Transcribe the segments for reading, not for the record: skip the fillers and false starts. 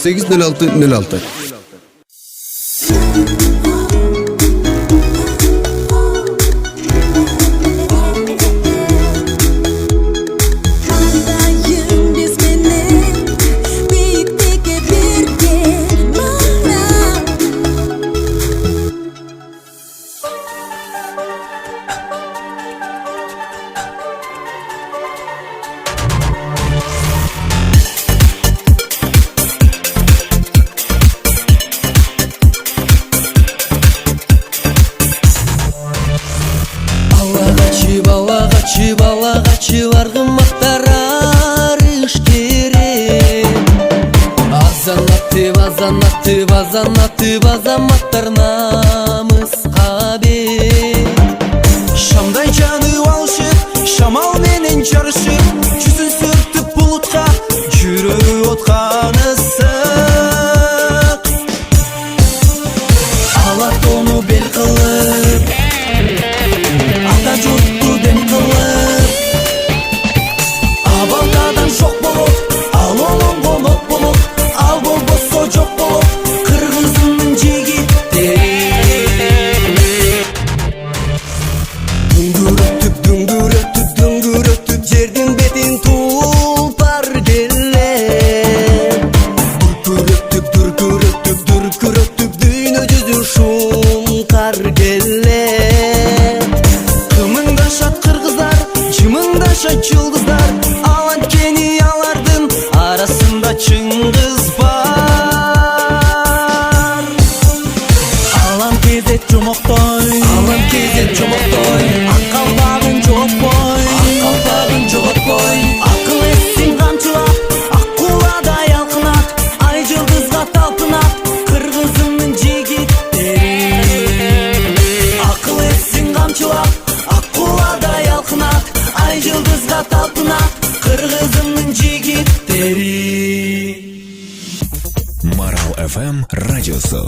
480606. Балағачыларға мақтарар іштерен Азанатып азаматтар намысқа бер Шамдай жаны алшып, шамал менен жарышып Жүзін сүртіп бұлытқа, жүрегі отқан ысық Алатону бел қылып, ата жұртты дем қылып Абалдадан жоқ болып, ал олың қонып болып Ал болбосо жоқ болып, қырғызымның жігіттері Дүңгүрөттүк, жердің бетін тұлпар келер Дүркүрөттүк, дүйнө жүзүн шуңқар келер Қымыңдашат қырғыздар, жымыңдашат жұлдыздар Ал анткени алардын арасында чыңгыз бар Алам кезет жомоктой Аккалбагын жоготпой Акыл эссин камчылап, аккуладай алкынат Ай жылдызга талпынат, кыргызымдын жигиттери Акыл эссин камчылап, аккуладай алкынат Ай жылдызга талпынат, кыргызымдын жигиттери Марал FM радиосу.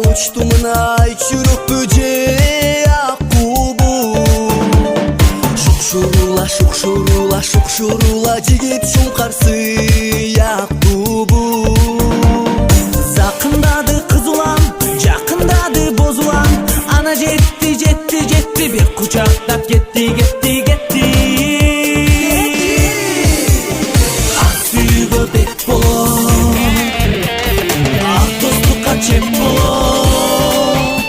Учту мына чүрөкпү же аккубу Шукшурула жигит шуңкарсы аккубу Закындады кыз улам, жакындады боз улам Ана жетти, бир кучактап кетти Ак сүйгө бек болот Ак достукка чек болот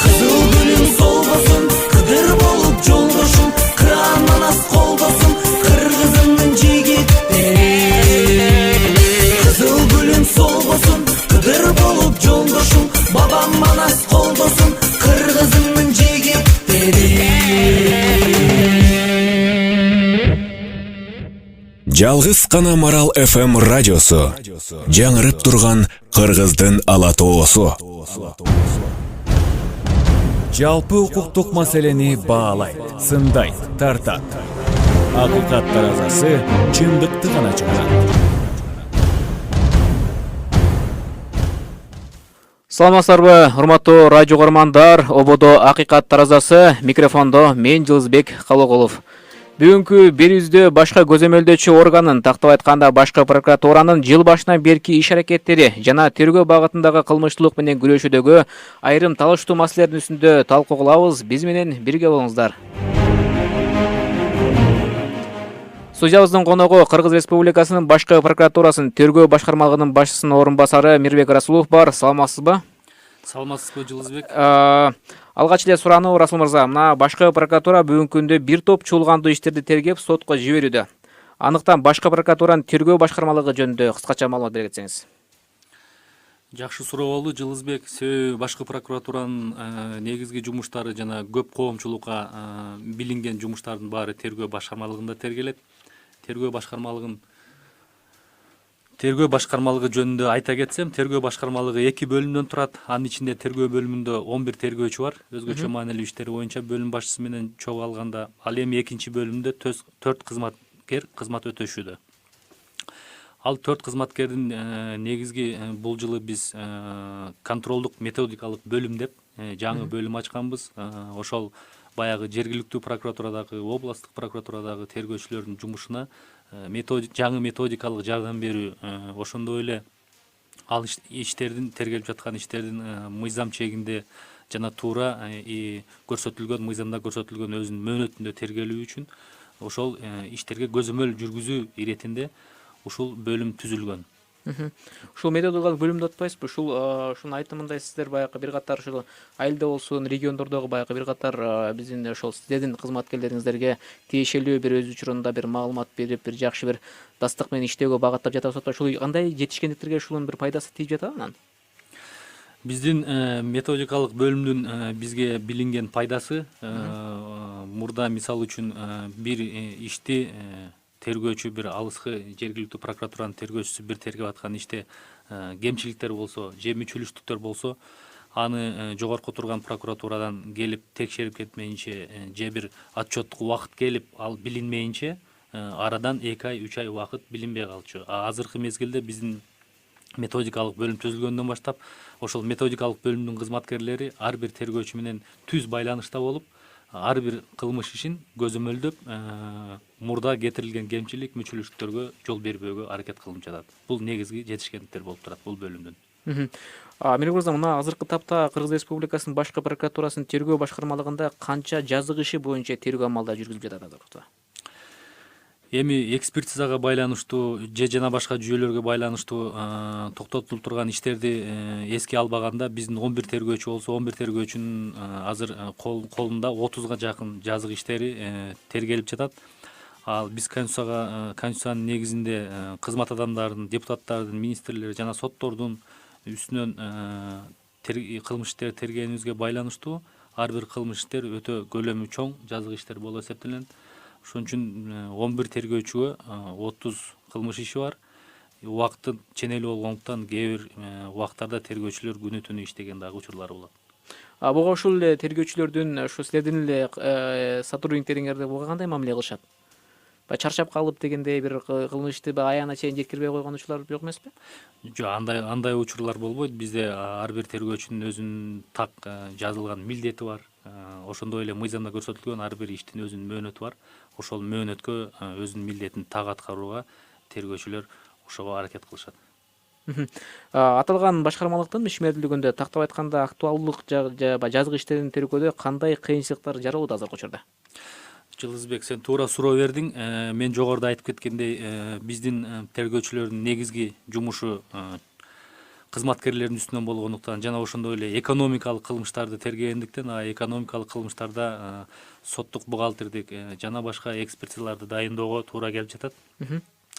Кызыл гүлүм солбосун, кыдыр болуп жолдошум Кран манас колдосум, кыргызымдын жигиттери Кызыл гүлүм солбосун, кыдыр болуп жолдошум Бабам манас колдосум, кыргызымдын жигиттери Жалгыз гана Марал FM радиосу. Жаңырып турган кыргыздын ала тоосу. Жалпы укуктук маселени баалайт, сындайт, тартат. Акыйкат таразасы чындыкты гана чыгарат. Саламатсыздарбы, урматтуу радио көрөрмандар, ободо акыйкат таразасы, микрофондо мен Жылызбек Калоголов. Бүгүнкү берүүбүздө башкы көзөмөлдөөчү органын, тактап айтканда башкы прокуратуранын жыл башынан берки иш-аракеттери жана тергөө багытындагы кылмыштуулук менен күрөшүүдөгү айрым талаштуу маселелердин үстүндө талкуу кылабыз. Биз менен бирге болуңуздар. Студиябыздын коногу Кыргыз Республикасынын башкы прокуратурасынын тергөө башкармалыгынын башчысынын орун басары Мирбек Расулов бар. Саламатсызбы? Саламатсызбы, Жылызбек. Алгач эле сурануу, Расул мырза, мына башкы прокуратура бүгүнкү күндө бир топ чуулгандуу иштерди тергеп сотко жиберүүдө. Андыктан башкы прокуратуранын тергөө башкармалыгы жөнүндө кыскача маалымат бере кетсеңиз. Жакшы суроо болду, Жылызбек. Себеби башкы прокуратуранын негизги жумуштары жана көп коомчулукка билинген жумуштардын баары тергөө башкармалыгында тергелет. Тергөө башкармалыгы жөнүндө айта кетсем, тергөө башкармалыгы 2 бөлүмдөн турат. Анын ичинде тергөө бөлүмүндө 11 тергөөчү бар. Өзгөчө маанилүү иштери боюнча бөлүм башчысы менен чогуу алганда, ал эми 2 бөлүмдө 4 кызматкер кызмат өтөшүүдө. Ал 4 кызматкердин негизги бул жылы биз контролдук методикалык бөлүм деп жаңы бөлүм ачканбыз. Ошол баягы жергиликтүү прокуратурадагы, областтык прокуратурадагы тергөөчүлөрдүн жумушуна жаңы методикалык жардам берүү, ошондой эле ал иштердин тергелип жаткан иштердин мыйзам чегинде жана туура көрсөтүлгөн мыйзамда көрсөтүлгөн өзүнүн мөөнөтүндө тергелүү үчүн ошол иштерге көзөмөл жүргүзүү иретинде ушул бөлүм түзүлгөн. Ушул методикалык бөлүмдү атпайсызбы? Ушунун айтымында сиздер баягы бир катар ушул айылда болсун, региондордогу баягы бир катар биздин ошол сиздердин кызматкерлериңиздерге тиешелүү бир өз учурунда бир маалымат берип, бир жакшы бир дастык менен иштөөгө багыттап жатабыз атпайбы? Ушул кандай жетишкендиктерге ушунун бир пайдасы тийип жатабы анан? Биздин методикалык бөлүмдүн бизге билинген пайдасы мурда мисалы үчүн бир ишти тергөөчү, бир алыскы жергиликтүү прокуратуранын тергөөчүсү бир тергеп аткан иште кемчиликтер болсо же мүчүлүштүктөр болсо, аны жогорку турган прокуратурадан келип текшерип кетмейинче же бир отчеттук убакыт келип ал билинмейинче арадан 2 ай 3 ай убакыт билинбей калчу. Азыркы мезгилде биздин методикалык бөлүм түзүлгөндөн баштап ошол методикалык бөлүмдүн кызматкерлери ар бир тергөөчү менен түз байланышта болуп, ар бир кылмыш ишин көзөмөлдөп, мурда кетирилген кемчилик, мүчүлүштүктөргө жол бербөөгө аракет кылынып жатат. Бул негизги жетишкендиктер болуп турат бул бөлүмдүн. Мирбек мырза, мына азыркы тапта Кыргыз Республикасынын башкы прокуратурасынын тергөө башкармалыгында канча жазык иши боюнча тергөө амалдар жүргүзүлүп жатат азыркы? Эми экспертизага байланыштуу же жана башка жүйөлөргө байланыштуу токтотулуп турган иштерди эске албаганда биздин 11 тергөөчү болсо, 11 тергөөчүнүн азыр колунда 30га жакын жазык иштери тергелип жатат. Ал биз конституциянын негизинде кызмат адамдарынын, депутаттардын, министрлер жана соттордун үстүнөн кылмыш иштери тергегенибизге байланыштуу ар бир кылмыш иштер өтө көлөмү чоң жазык иштер болуп эсептелет. Ошон үчүн 11 тергөөчүгө 30 кылмыш иши бар. Убакыты ченелүү болгондуктан кээ бир убактарда тергөөчүлөр күнү түнү иштеген дагы учурлар болот. Буга ушул эле тергөөчүлөрдүн ушу силердин эле сотрудниктериңерде буга кандай мамиле кылышат? Чарчап калып дегендей бир кылмышты аягына чейин жеткирбей койгон учурлар жок эмеспи? Жок, андай учурлар болбойт. Бизде ар бир тергөөчүнүн өзүнүн так жазылган милдети бар. Ошондой эле мыйзамда көрсөтүлгөн ар бир иштин өзүнүн мөөнөтү бар. Ошол мөөнөткө өзүнүн милдетин так аткарууга тергөөчүлөр ошого аракет кылышат. Аталган башкармалыктын ишмердүүлүгүндө тактап айтканда актуалдык жазык иштерин тергөөдө кандай кыйынчылыктар жаралууда азыркы учурда? Жылдызбек, сен туура суроо бердиң. Мен жогоруда айтып кеткендей, биздин тергөөчүлөрдүн негизги жумушу кызматкерлердин үстүнөн болгондуктан жана ошондой эле экономикалык кылмыштарды тергегендиктен, экономикалык кылмыштарда соттук бухгалтердик жана башка экспертизаларды дайындоого туура келип жатат.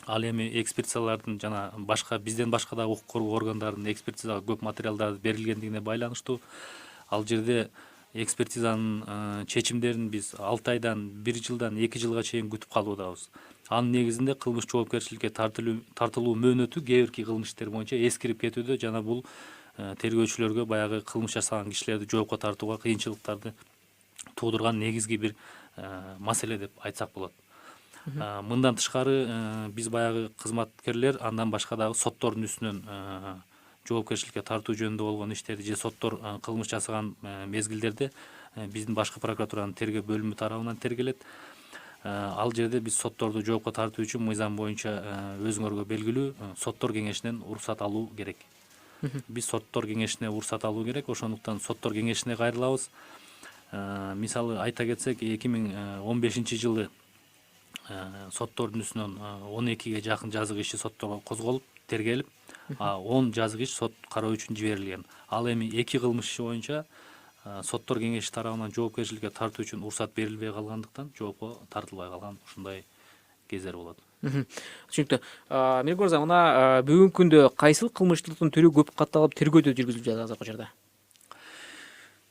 Ал эми экспертизалардын жана башка бизден башка да укук коргоо органдарынын экспертизага көп материалдар берилгендигине байланыштуу ал жерде экспертизанын чечимдерин биз 6 айдан 1 жылдан 2 жылга чейин күтүп калуудабыз. Анын негизинде кылмыш жоопкерчиликке тартылуу мөөнөтү кээ бирки кылмыш иштер боюнча эскирип кетүүдө жана бул тергөөчүлөргө баягы кылмыш жасаган кишилерди жоопко тартууга кыйынчылыктарды туудурган негизги бир маселе деп айтсак болот. Мындан тышкары биз баягы кызматкерлер андан башка дагы соттордун үстүнөн жоопкерчиликке тартуу жөнүндө болгон иштерди же соттор кылмыш жасаган мезгилдерде биздин башкы прокуратуранын тергөө бөлүмү тарабынан тергелет. Ал жерде биз сотторду жоопко тартуу үчүн мыйзам боюнча өзүңөргө белгилүү соттор кеңешинен уруксат алуу керек. Биз соттор кеңешине уруксат алуу керек, ошондуктан соттор кеңешине кайрылабыз. Мисалы айта кетсек, 2015 жылы соттордун үстүнөн 12ге жакын жазык иши сотто козголуп, тергелип, 10 жазык иш сот кароо үчүн жиберилген. Ал эми 2 кылмыш иши боюнча соттор кеңеши тарабынан жоопкерчиликке тартуу үчүн уруксат берилбей калгандыктан жоопко тартылбай калган ушундай кездер болот. Түшүнүктүү. Мирбек мырза, мына бүгүнкү күндө кайсыл кылмыштуулуктун түрү көп катталып тергөөдө жүргүзүлүп жатат азыркы учурда?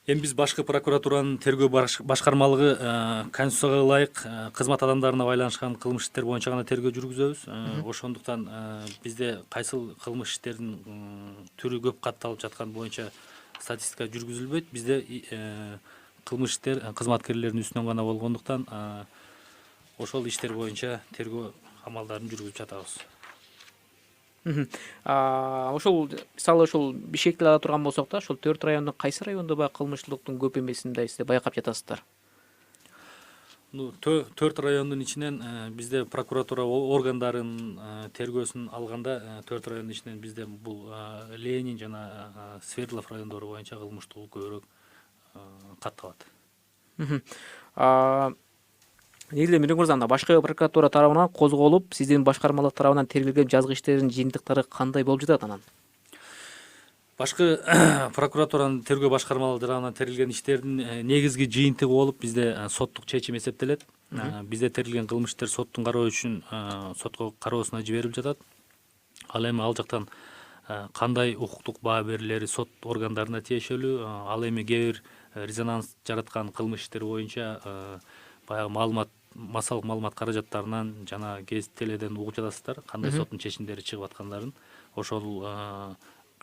Эми биз башкы прокуратуранын тергөө башкармалыгы конституцияга ылайык кызмат адамдарына байланышкан кылмыш иштер боюнча гана тергөө жүргүзөбүз. Ошондуктан бизде кайсыл кылмыш иштердин түрү көп катталып жаткан боюнча статистика жүргүзүлбөйт. Бизде кылмыш иштер кызматкерлердин үстүнөн гана болгондуктан ошол иштер боюнча тергөө амалдарын жүргүзүп жатабыз. Ошол мисалы ошол Бишкекти ала турган болсок да, ошол 4 райондун кайсы районунда баягы кылмыштуулуктун көп эмесин мындай сиздер байкап жатасыздар? Ну, 4 райондун ичинен бизде прокуратура органдарын тергөөсүн алганда 4 райондун ичинен бизде бул Ленин жана Свердлов райондору боюнча кылмыштуулук көбүрөөк катталат. Негизи Мирза мырза, мына башкы прокуратура тарабынан козголуп, сиздин башкармалык тарабынан тергелген жазгы иштердин жыйынтыктары кандай болуп жатат анан? Башкы прокуратуранын тергөө башкармалыгы тарабынан терилген иштердин негизги жыйынтыгы болуп бизде соттук чечим эсептелет. Бизде терилген кылмыш иштер соттун кароо үчүн сотко кароосуна жиберилип жатат. Ал эми ал жактан кандай укуктук баа берилери сот органдарына тиешелүү, ал эми кээ бир резонанс жараткан кылмыш иштер боюнча баягы массалык маалымат каражаттарынан жана ГЭС теледен угуп жатасыздар кандай соттун чечимдери чыгып аткандарын. Ошол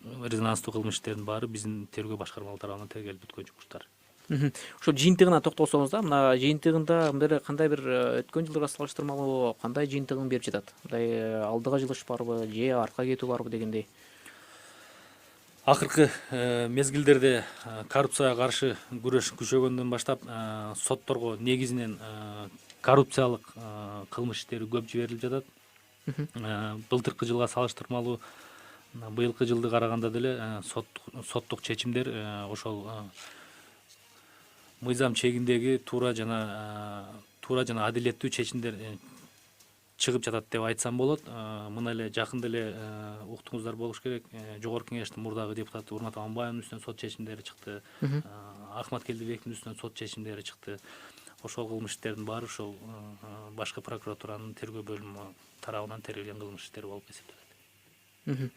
резонанстуу кылмыш иштердин баары биздин тергөө башкармалыгы тарабынан тергелип бүткөн жумуштар. Ошол жыйынтыгына токтолсоңуз да, мына жыйынтыгында мындай кандай бир өткөн жылдыга салыштырмалуу кандай жыйынтыгын берип жатат? Мындай алдыга жылыш барбы, же артка кетүү барбы дегендей? Акыркы мезгилдерде коррупцияга каршы күрөш күчөгөндөн баштап сотторго негизинен коррупциялык кылмыш иштери көп жиберилип жатат. Былтыркы жылга салыштырмалуу быйылкы жылды караганда деле соттук чечимдер ошол мыйзам чегиндеги туура жана адилеттүү чечимдер чыгып жатат деп айтсам болот. Мына эле жакында эле уктуңуздар болуш керек. Жогорку кеңештин мурдагы депутаты Урмат Аманбаевдин үстүнөн сот чечимдери чыкты. Ахмат Келдибековдун үстүнөн сот чечимдери чыкты. Ошол кылмыш иштердин баары ошол башкы прокуратуранын тергөө бөлүмү тарабынан терилген кылмыш иштер болуп эсептелет.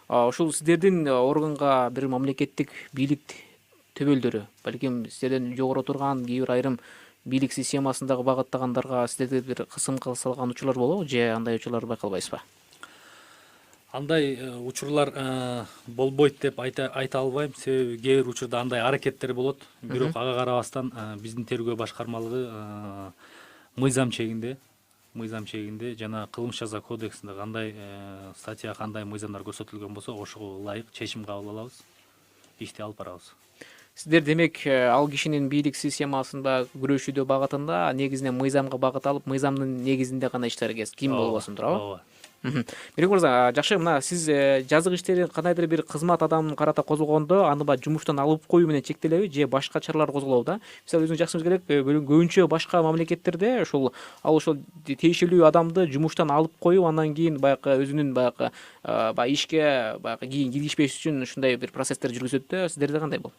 Ошол сиздердин органга бир мамлекеттик бийлик төбөлдөрү, балким сиздерден жогору турган кээ бир айрым бийлик системасындагы багыттагандарга сиздерде бир кысым салган учурлар болобу же андай учурлар байкалбайсызбы? Андай учурлар болбойт деп айта албайм, себеби кээ бир учурда андай аракеттер болот. Бирок ага карабастан биздин тергөө башкармалыгы мыйзам чегинде жана кылмыш жаза кодексинде кандай статья, кандай мыйзамдар көрсөтүлгөн болсо ошого ылайык чечим кабыл алабыз, ишти алып барабыз. Сиздер демек ал кишинин бийлик системасында күрөшүүдө багытында негизинен мыйзамга багыт алып, мыйзамдын негизинде гана иштергес ким болбосун, туурабы? Ооба. Мирза мырза, жакшы, мына сиз жазык иштери кандайдыр бир кызмат адамына карата козголгондо аны баягы жумуштан алып коюу менен чектелеби же башка чаралар козголобу да? Мисалы өзүңүз жакшы билесиз керек, көбүнчө башка мамлекеттерде ошол тиешелүү адамды жумуштан алып коюп, андан кийин баягы өзүнүн баягы ишке кийин киргизбеш үчүн ушундай бир процесстер жүргүзөт да. Сиздерде кандай болот?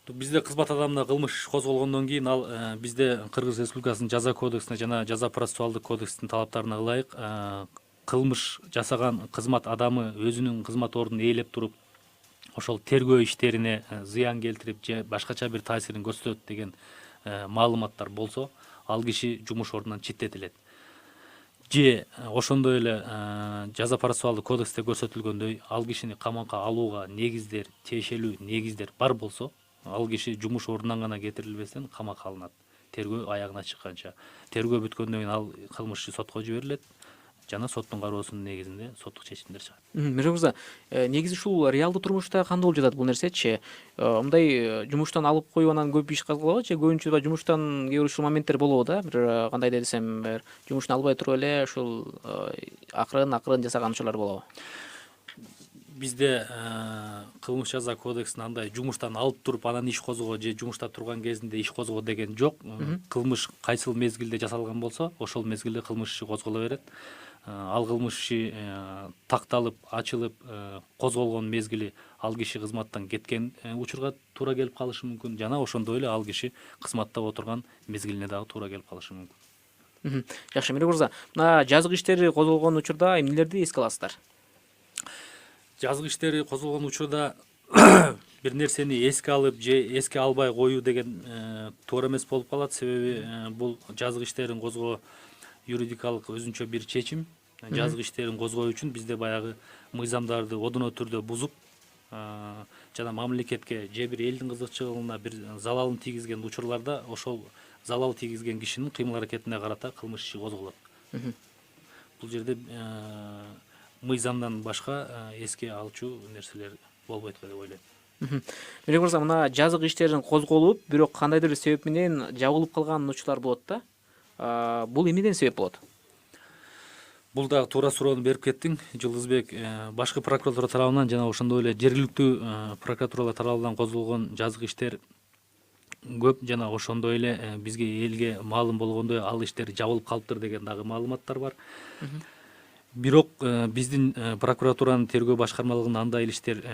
Бизде кызмат адамына кылмыш козголгондон кийин ал бизде Кыргыз Республикасынын жаза кодексине жана жаза процессуалдык кодекстин талаптарына ылайык кылмыш жасаган кызмат адамы өзүнүн кызмат ордун ээлеп туруп ошол тергөө иштерине зыян келтирип же башкача бир таасирин көрсөтөт деген маалыматтар болсо, ал киши жумуш ордунан четтетилет. Же ошондой эле жаза процессуалдык кодексте көрсөтүлгөндөй ал кишини камакка алууга тиешелүү негиздер бар болсо, ал киши жумуш ордунан гана кетирилбестен камакка алынат. Тергөө аягына чыкканча. Тергөө бүткөндөн кийин ал кылмышчы сотко жиберилет жана соттун кароосунун негизинде соттук чечимдер чыгат. Мирза мырза, негизи ушул реалдуу турмушта кандай болуп жатат бул нерсечи? Мындай жумуштан алып коюу анан көп иш козголобу же көбүнчө жумуштан кээ бир ушул моменттер болобу да? Бир кандай десем, бир жумуштан албай туруп эле ушул акырын жасаган учурлар болобу? Бизде кылмыш жаза кодексинде андай жумуштан алып туруп анан иш козгоо же жумушта турган кезинде иш козгоо деген жок. Кылмыш кайсыл мезгилде жасалган болсо, ошол мезгилде кылмыш иши козголо берет. Ал кылмыш иши такталып, ачылып, козголгон мезгили ал киши кызматтан кеткен учурга туура келип калышы мүмкүн. Жана ошондой эле ал киши кызматта отурган мезгилине дагы туура келип калышы мүмкүн. Жакшы, Мирза мырза, мына жазык иштери козголгон учурда эмнелерди эске аласыздар? Жазык иштери козголгон учурда бир нерсени эске алып же эске албай коюу деген туура эмес болуп калат. Себеби бул жазык иштерин козгоо юридикалык өзүнчө бир чечим. Жазык иштерин козгоо үчүн бизде баягы мыйзамдарды одоно түрдө бузуп жана мамлекетке же бир элдин кызыкчылыгына бир залалын тийгизген учурларда ошол залал тийгизген кишинин кыймыл аракетине карата кылмыш иши козголот. Бул жерде мыйзамдан башка эске алчу нерселер болбойт деп ойлойм. Мелек мырза, мына жазык иштерин козголуп, бирок кандайдыр себеп менен жабылып калган учурлар болот да. Бул эмнеден себеп болот? Бул дагы туура суроону берип кеттиң, Жылдызбек. Башкы прокуратура тарабынан жана ошондой эле жергиликтүү прокуратуралар тарабынан козголгон жазык иштер көп, жана ошондой эле бизге элге маалым болгондой ал иштер жабылып калыптыр деген дагы маалыматтар бар. Бирок биздин прокуратуранын тергөө башкармалыгында андай иштер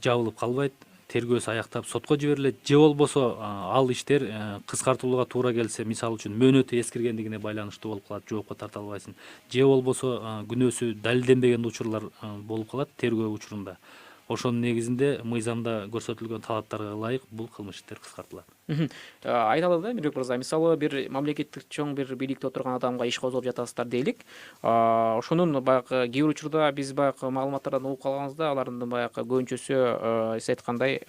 жабылып калбайт. Тергөөсү аяктап сотко жиберилет, же болбосо ал иштер кыскартылууга туура келсе, мисалы үчүн мөөнөтү эскиргендигине байланыштуу болуп калат, жоопко тарта албайсың. Же болбосо күнөөсү далилденбеген учурлар болуп калат тергөө учурунда. Ошонун негизинде мыйзамда көрсөтүлгөн талаптарга ылайык бул кылмыш иштер кыскартылат. Айталы да, Мелек мырза, мисалы бир мамлекеттик чоң бир бийликте отурган адамга иш козгоп жатасыздар дейлик. Ошонун баягы кээ бир учурда биз баягы маалыматтардан угуп калганыбызда, алардын баягы көбүнчөсү сиз айткандай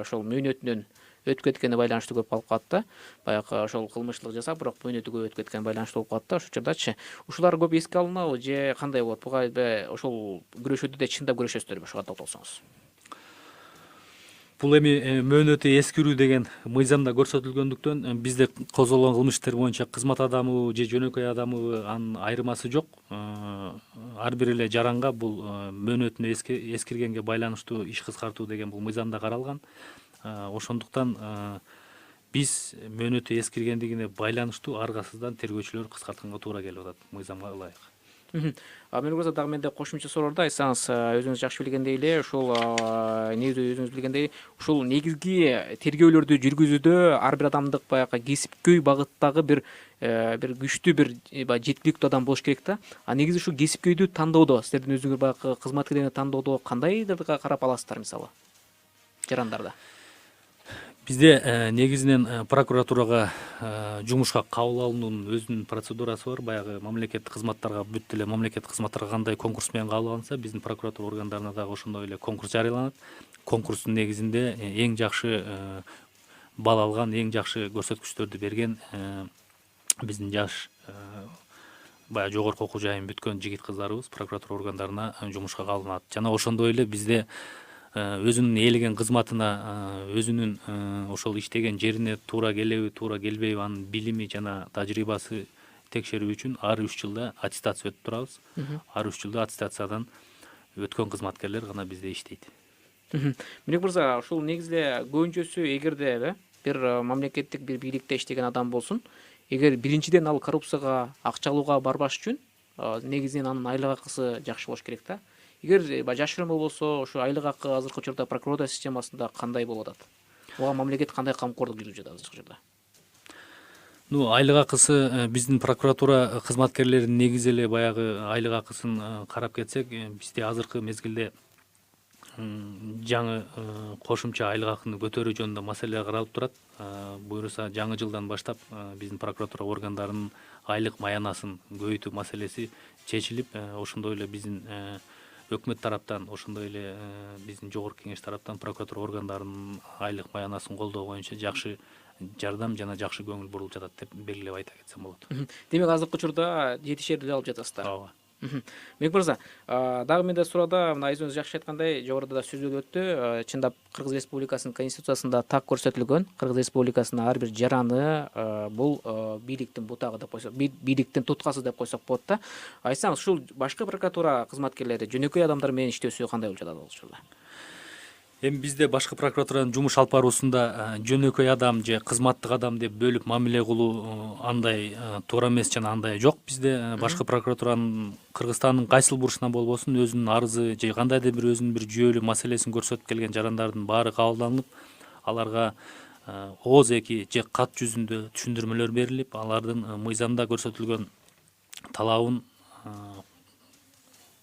ошол мөөнөтүнөн өтүп кеткенине байланыштуу көп калып калат да. Баягы ошол кылмыштылык жасап, бирок мөөнөтү көп өтүп кеткенине байланыштуу болуп калат да. Ошол учурдачы ушулар көп эске алынабы же кандай болот? Буга ошол күрөшүүдө чындап күрөшөсүздөрбү? Ошого токтолсоңуз. Бул эми мөөнөтү эскирүү деген мыйзамда көрсөтүлгөндүктөн бизде козголгон кылмыш иштер боюнча кызмат адамыбы же жөнөкөй адамыбы анын айырмасы жок. Ар бир эле жаранга бул мөөнөтүнө эскиргенге байланыштуу иш кыскартуу деген бул мыйзамда каралган. Ошондуктан биз мөөнөтү эскиргендигине байланыштуу аргасыздан тергөөчүлөр кыскартканга туура келип атат мыйзамга ылайык. Мелек мырза, дагы менде кошумча суроолорду айтсаңыз, өзүңүз жакшы билгендей эле, ушул негизи өзүңүз билгендей, ушул негизги тергөөлөрдү жүргүзүүдө ар бир адамдык баягы кесипкөй багыттагы бир күчтүү бир жеткиликтүү адам болуш керек да. Негизи ушул кесипкөйдү тандоодо, силердин өзүңөр баягы кызматкерлерди тандоодо кандайдырга карап аласыздар, мисалы жарандарда? Бизде негизинен прокуратурага жумушка кабыл алуунун өзүнүн процедурасы бар. Баягы мамлекеттик кызматтарга бүт эле мамлекеттик кызматтарга кандай конкурс менен кабыл алынса, биздин прокуратура органдарына дагы ошондой эле конкурс жарыяланат. Конкурстун негизинде эң жакшы балл алган, эң жакшы көрсөткүчтөрдү берген биздин жаш баягы жогорку окуу жайын бүткөн жигит кыздарыбыз прокуратура органдарына жумушка кабыл алынат. Жана ошондой эле бизде өзүнүн ээлеген кызматына, өзүнүн ошол иштеген жерине туура келеби, туура келбейби, анын билими жана тажрыйбасы текшерүү үчүн ар 3 жылда аттестация өтүп турабыз. Ар 3 жылда аттестациядан өткөн кызматкерлер гана бизде иштейт. Мелек мырза, ушул негизде көбүнчөсү эгерде бир мамлекеттик бир бийликте иштеген адам болсун, эгер биринчиден ал коррупцияга, акча алууга барбаш үчүн негизинен анын айлык акысы жакшы болуш керек да. Эгер жашырын болбосо, ошу айлык акы азыркы учурда прокуратура системасында кандай болуп атат? Буга мамлекет кандай камкордук жүргүзүп жатат азыркы учурда? Айлык акысы биздин прокуратура кызматкерлеринин негизи эле баягы айлык акысын карап кетсек, бизде азыркы мезгилде жаңы кошумча айлык акыны көтөрүү жөнүндө маселелер каралып турат. Буюрса жаңы жылдан баштап биздин прокуратура органдарынын айлык маянасын көбөйтүү маселеси чечилип, ошондой эле биздин өкмөт тараптан, ошондой эле биздин жогорку кеңеш тараптан прокуратура органдарынын айлык маянасын колдоо боюнча жакшы жардам жана жакшы көңүл бурулуп жатат деп белгилеп айта кетсем болот. Демек азыркы учурда жетишердүү алып жатасыздар. Ооба. Мелек мырза, дагы менде суроодо мына өзүңүз жакшы айткандай, жогоруда да сөзүлүп өттү, чындап Кыргыз Республикасынын конституциясында так көрсөтүлгөн, Кыргыз Республикасынын ар бир жараны бул бийликтин бутагы деп койсок, бийликтин туткасы деп койсок болот да. Айтсаңыз, ушул башкы прокуратура кызматкерлери жөнөкөй адамдар менен иштөөсү кандай болуп жатат ал учурда? Эми бизде башкы прокуратуранын жумуш алып баруусунда жөнөкөй адам же кызматтык адам деп бөлүп мамиле кылуу андай туура эмес жана андай жок. Бизде башкы прокуратуранын Кыргызстандын кайсыл бурчунан болбосун өзүнүн арызы же кандайдыр бир өзүнүн бир жүйөлүү маселесин көрсөтүп келген жарандардын баары кабылданып, аларга ооз эки же кат жүзүндө түшүндүрмөлөр берилип, алардын мыйзамда көрсөтүлгөн талабын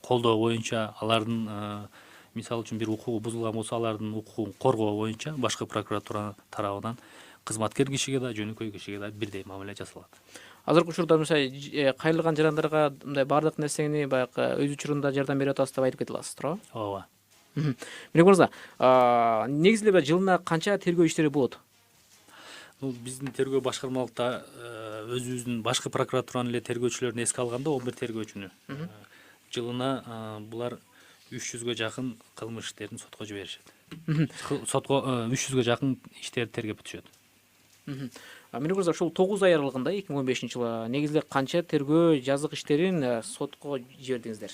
колдоо боюнча, алардын мисалы үчүн бир укугу бузулган болсо, алардын укугун коргоо боюнча башкы прокуратура тарабынан кызматкер кишиге да, жөнөкөй кишиге да бирдей мамиле жасалат. Азыркы учурда кайрылган жарандарга мындай баардык нерсени баягы өз учурунда жардам берип атасыз деп айтып кете аласыз, туурабы? Ооба. Мелек мырза, негизи эле жылына канча тергөө иштери болот? Биздин тергөө башкармалыкта өзүбүздүн башкы прокуратуранын эле тергөөчүлөрүн эске алганда 11 тергөөчүнү жылына булар 300-гө жакын кылмыш иштерин сотко жиберишет. Сотко 300-гө жакын иштерди тергеп бүтүшөт. Мени көрсө ушул 9 ай аралыгында 2015-жылы негизде канча тергөө жазык иштерин сотко жибердиңиздер?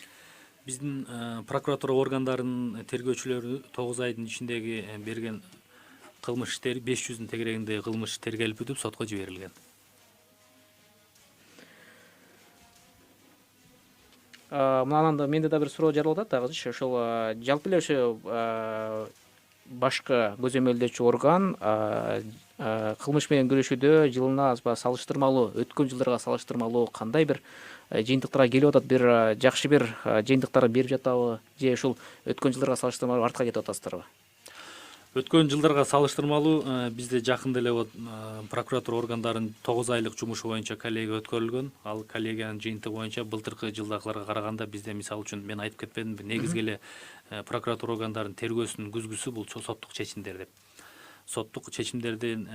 Биздин прокуратура органдарынын тергөөчүлөрү 9 айдын ичиндеги берген кылмыш иштери 500-дүн тегерегинде кылмыш тергелип бүтүп сотко жиберилген. Мындан да менде да бир суроо жаралып атат дагычы. Ошол жалпы эле ошо башкы көзөмөлдөөчү орган кылмыш менен күрөшүүдө жылына салыштырмалуу өткөн жылдарга салыштырмалуу кандай бир жыйынтыктарга келип атат, бир жакшы бир жыйынтыктар берип жатабы же ушул өткөн жылдарга салыштырмалуу артка кетип атасыздарбы? Өткөн жылдарга салыштырмалуу бизде жакында эле прокуратура органдарынын 9 айлык жумушу боюнча коллегия өткөрүлгөн. Ал коллегиянын жыйынтыгы боюнча былтыркы жылдагыларга караганда бизде мисалы үчүн мен айтып кетпедимби, негизги эле прокуратура органдарынын тергөөсүнүн күзгүсү бул соттук чечимдер деп. Соттук чечимдердин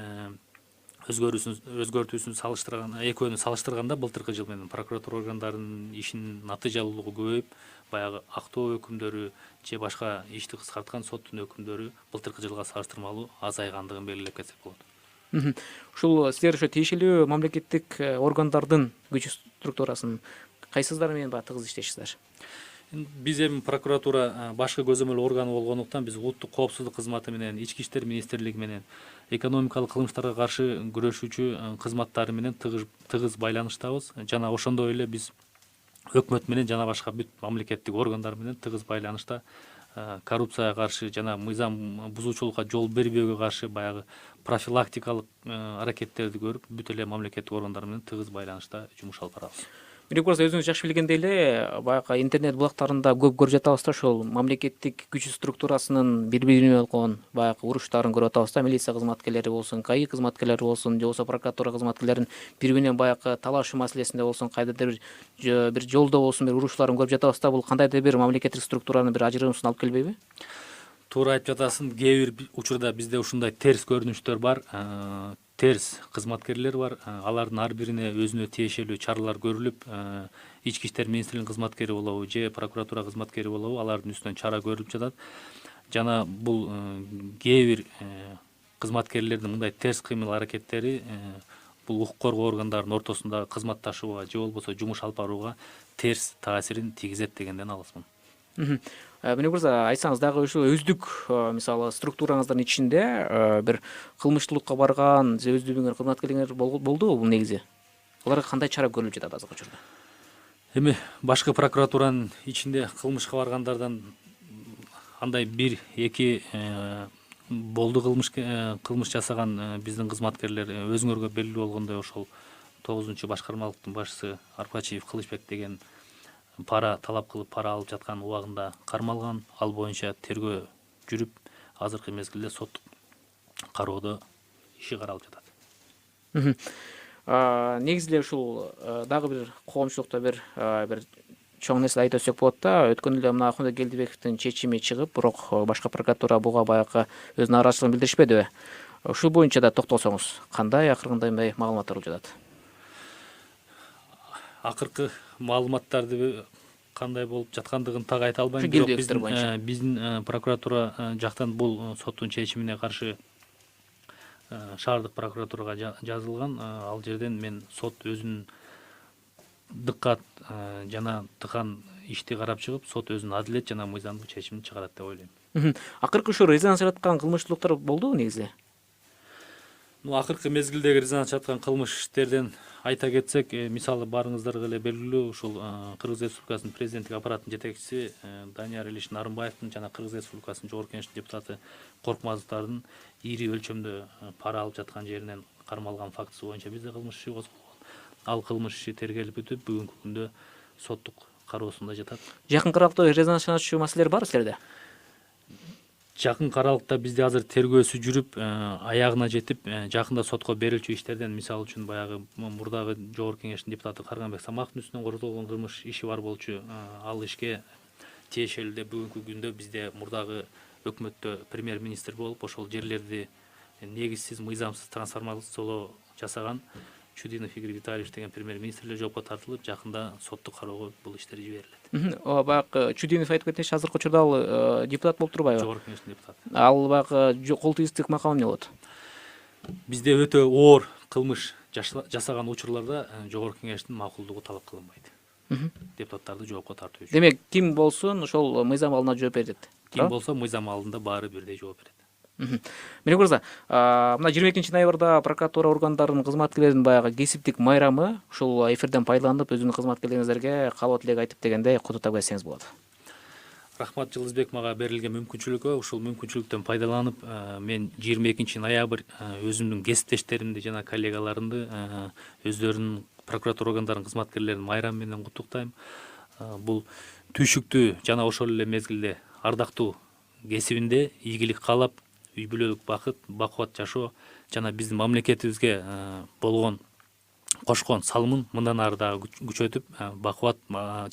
өзгөртүүсүн салыштырганда, экөөнү салыштырганда былтыркы жыл менен прокуратура органдарынын ишинин натыйжалуулугу көбөйүп, баягы актоо өкүмдөрү же башка ишти кыскарткан соттун өкүмдөрү былтыркы жылга салыштырмалуу азайгандыгын белгилеп кетсек болот. Ушул силер ошо тиешелүү мамлекеттик органдардын күч структурасын кайсыздар менен тыгыз иштешсиздер? Биз эми прокуратура башкы көзөмөл органы болгондуктан биз улуттук коопсуздук кызматы менен, Ички иштер министрлиги менен, экономикалык кылмыштарга каршы күрөшүүчү кызматтары менен тыгыз байланыштабыз. Жана ошондой эле биз өкмөт менен жана башка бүт мамлекеттик органдар менен тыгыз байланышта коррупцияга каршы жана мыйзам бузуучулукка жол бербөөгө каршы баягы профилактикалык аракеттерди көрүп, бүт эле мамлекеттик органдар менен тыгыз байланышта жумуш алып барабыз. Бирок өзүңүз жакшы билгендей эле, баягы интернет булактарында көп көрүп жатабыз да, ошол мамлекеттик күч структурасынын бири-бири менен болгон баягы уруштарын көрүп атабыз да, милиция кызматкерлери болсун, КАИ кызматкерлери болсун, же болбосо прокуратура кызматкерлеринин бири-бири менен баягы талашуу маселесинде болсун, кайдадыр бир жолдо болсун бир урушларын көрүп жатабыз да, бул кандайдыр бир мамлекеттик структуранын бир ажырымысын алып келбейби? Туура айтып жатасың, кээ бир учурда бизде ушундай терс көрүнүштөр бар. Терс кызматкерлер бар. Алардын ар бирине өзүнө тиешелүү чаралар көрүлүп, Ички иштер министрлигинин кызматкери болобу же прокуратура кызматкери болобу, алардын үстүнөн чара көрүлүп жатат. Жана бул кээ бир кызматкерлердин мындай терс кыймыл аракеттери бул укук коргоо органдарынын ортосунда кызматташууга же болбосо жумуш алып барууга терс таасирин тийгизет дегенден алысмын. Мени көрсө айтсаңыз дагы ушул өздүк мисалы структураңыздын ичинде бир кылмыштуулукка барган же өздүгүңөр кызматкерлериңер болдубу бул негизи? Аларга кандай чара көрүлүп жатат азыркы учурда? Эми башкы прокуратуранын ичинде кылмышка баргандардан андай 1-2 болду кылмыш жасаган биздин кызматкерлер өзүңөргө белгилүү болгондой ошол 9-чу башкармалыктын башчысы Арпачиев Кылычбек деген пара талап кылып пара алып жаткан убагында кармалган. Ал боюнча тергөө жүрүп, азыркы мезгилде соттук кароодо иши каралып жатат. Негизи эле ушул дагы бир коомчулукта бир чоң нерсе айтып өтсөк болот да. Өткөн эле мына Ахмет Келдибековдун чечими чыгып, бирок башка прокуратура буга баягы өзүнүн нааразычылыгын билдиришпедиби? Ушул боюнча да токтолсоңуз, кандай акыркындай маалыматтар болуп жатат? Акыркы маалыматтарды кандай болуп жаткандыгын так айта албайм. Бирок биздин прокуратура жактан бул соттун чечимине каршы шаардык прокуратурага жазылган. Ал жерден мен сот өзүнүн дыккат жана тыкан ишти карап чыгып, сот өзүнүн адилет жана мыйзамдуу чечимин чыгарат деп ойлойм. Акыркы ушу резонанс жараткан кылмыштуулуктар болдубу негизи? Акыркы мезгилдеги резонанс жаткан кылмыш иштерден айта кетсек, мисалы барыңыздарга эле белгилүү, ушул Кыргыз Республикасынын президенттик аппаратынын жетекчиси Данияр Илиш Нарымбаевдин жана Кыргыз Республикасынын Жогорку Кеңештин депутаты Коркмазовдордун ири өлчөмдө пара алып жаткан жеринен кармалган фактысы боюнча бизде кылмыш иши козголгон. Ал кылмыш иши тергелип бүтүп, бүгүнкү күндө соттук кароосунда жатат. Жакын аралыкта резонанс чыгачу маселелер бар силерде? Жакын аралыкта бизде азыр тергөөсү жүрүп, аягына жетип, жакында сотко берилчү иштерден мисалы үчүн баягы мурдагы Жогорку Кеңештин депутаты Карганбек Самаховдун үстүнөн козголгон кылмыш иши бар болчу. Ал ишке тиешелүү деп бүгүнкү күндө бизде мурдагы өкмөттө премьер-министр болуп, ошол жерлерди негизсиз, мыйзамсыз трансформациялоо жасаган Чудинов Игорь Витальевич деген премьер-министр эле жоопко тартылып, жакында соттук кароого бул иштер жиберилет. Баягы Чудинов айтып кеткенче азыркы учурда ал депутат болуп турбайбы? Жогорку кеңештин депутаты. Ал баягы кол тийгиздик макамы эмне болот? Бизде өтө оор кылмыш жасаган учурларда жогорку кеңештин макулдугу талап кылынбайт. Депутаттарды жоопко тартуу үчүн. Демек, ким болсун ошол мыйзам алдында жооп берет. Ким болсо мыйзам алдында баары бирдей жооп берет. Міне көрсө, мына 22 ноябрда прокуратура органдарынын кызматкерлеринин баягы кесиптик майрамы ушул эфирден пайдаланып өзүнүн кызматкерлериңиздерге каалоо тилек айтып дегенде куттуктап кетсеңиз болот. Рахмат Жылызбек, мага берилген мүмкүнчүлүккө, ушул мүмкүнчүлүктөн пайдаланып, мен 22 ноябрь өзүмдүн кесиптештеримди жана коллегаларымды өздөрүнүн прокуратура органдарынын кызматкерлерин майрамы менен куттуктайм. Бул түйшүктүү жана ошол эле мезгилде ардактуу кесибинде ийгилик каалап, үй бүлөлүк бакыт, бакубат жашоо жана биздин мамлекетибизге болгон кошкон салымын мындан ары дагы күчөтүп, бакубат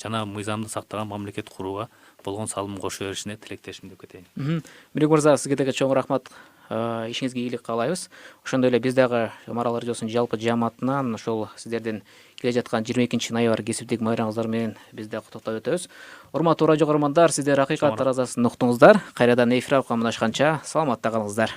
жана мыйзамды сактаган мамлекет курууга болгон салымын кошо беришине тилектешим деп кетейин. Мирек мырза, сизге деги чоң рахмат. Ишиңизге ийгилик каалайбыз. Ошондой эле биз дагы Марал радиосунун жалпы жааматынан ошол сиздердин келе жаткан 22 ноябрь кесиптик майрамыңыздар менен биз да куттуктап өтөбүз. Урматтуу радио көрөрмандар, сиздер Акыйкат таразасын уктуңуздар. Кайрадан эфир аркылуу амандашканча саламатта калыңыздар.